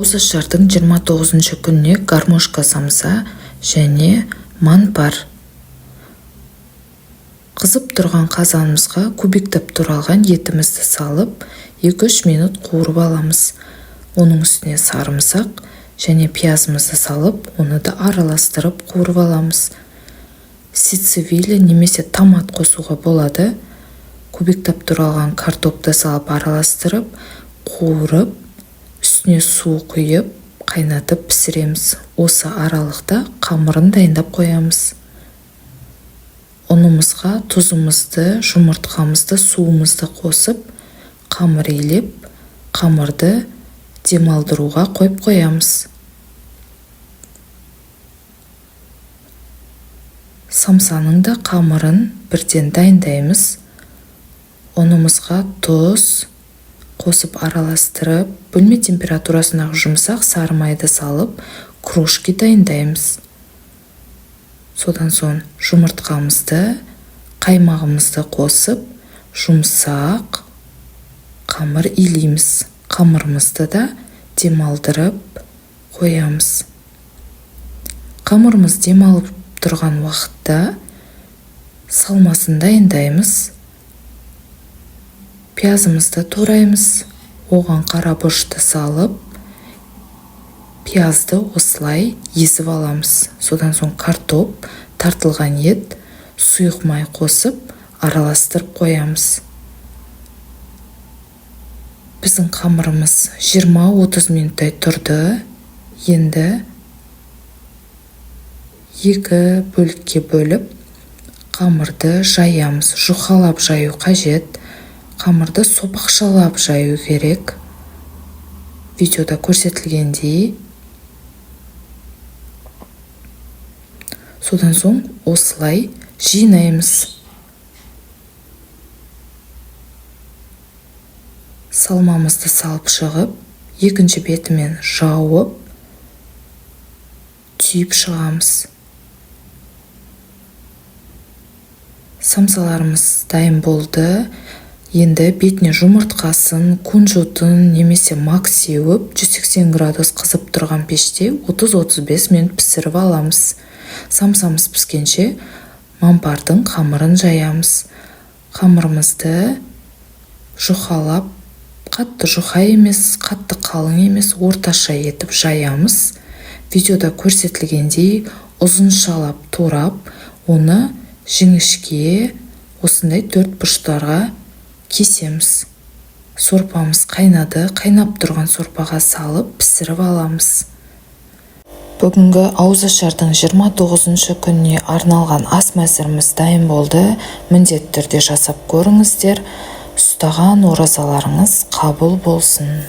Ауызашардың 29 күніне гармошка самса және манпар. Қызып тұрған қазанымызға кубиктеп туралған етімізді салып, 2-3 минут қуырып аламыз. Оның үстіне сарымсақ және пиязымызды салып, оны да араластырып қуырып аламыз. Сицевиле немесе томат қосуға болады. Кубиктеп туралған картопты салып араластырып, қуырып, үстіне су құйып, қайнатып пісіреміз. Осы аралықта қамырын дайындап қоямыз. Ұнымызға тұзымызды, жұмыртқамызды, суымызды қосып, қамыр илеп, қамырды демалдыруға қойып қоямыз. Самсаның да қамырын бірден дайындаймыз. Ұнымызға тұз қосып араластырып, бөлме температурасындағы жұмсақ сары майды салып, кружки дайындаймыз. Содан соң жұмыртқамызды, қаймағымызды қосып, жұмсақ қамыр илейміз. Қамырымызды да демалдырып қоямыз. Қамырымыз демалып тұрған уақытта салмасын дайындаймыз. Пиязымызды тураймыз. Оған қара бұрышты салып, пиязды осылай езіп аламыз. Содан соң картоп, тартылған ет, сұйық май қосып, араластырып қоямыз. Біздің қамырымыз 20-30 минуттай тұрды. Енді 2 бөлікке бөліп, қамырды жаямыз. Жұқалап жаю қажет. Қамырды сопақшалап жаю керек. Видеода көрсетілгендей. Содан соң осылай жинаймыз. Салмамызды салып шығып, екінші бетімен жауып, түйіп шығамыз. Самсаларымыз дайын болды. Енді бетіне жұмыртқасын, кунжутын немесе мак сеуіп, 180 градус қызып тұрған пеште 30-35 минут пісіріп аламыз. Самсамыз піскенше манпардың қамырын жаямыз. Қамырымызды жұқалап, қатты жұқа емес, қатты қалың емес, орташа етіп жаямыз. Видеода көрсетілгендей ұзыншалап турап, оны жіңішке осындай 4 бұрыштарға кесеміз. Сорпамыз қайнады. Қайнап тұрған сорпаға салып пісіріп аламыз. Бүгінгі ауызашардың 29 күніне арналған ас мәзіріміз дайын болды. Міндетті түрде жасап көріңіздер. Ұстаған оразаларыңыз қабыл болсын.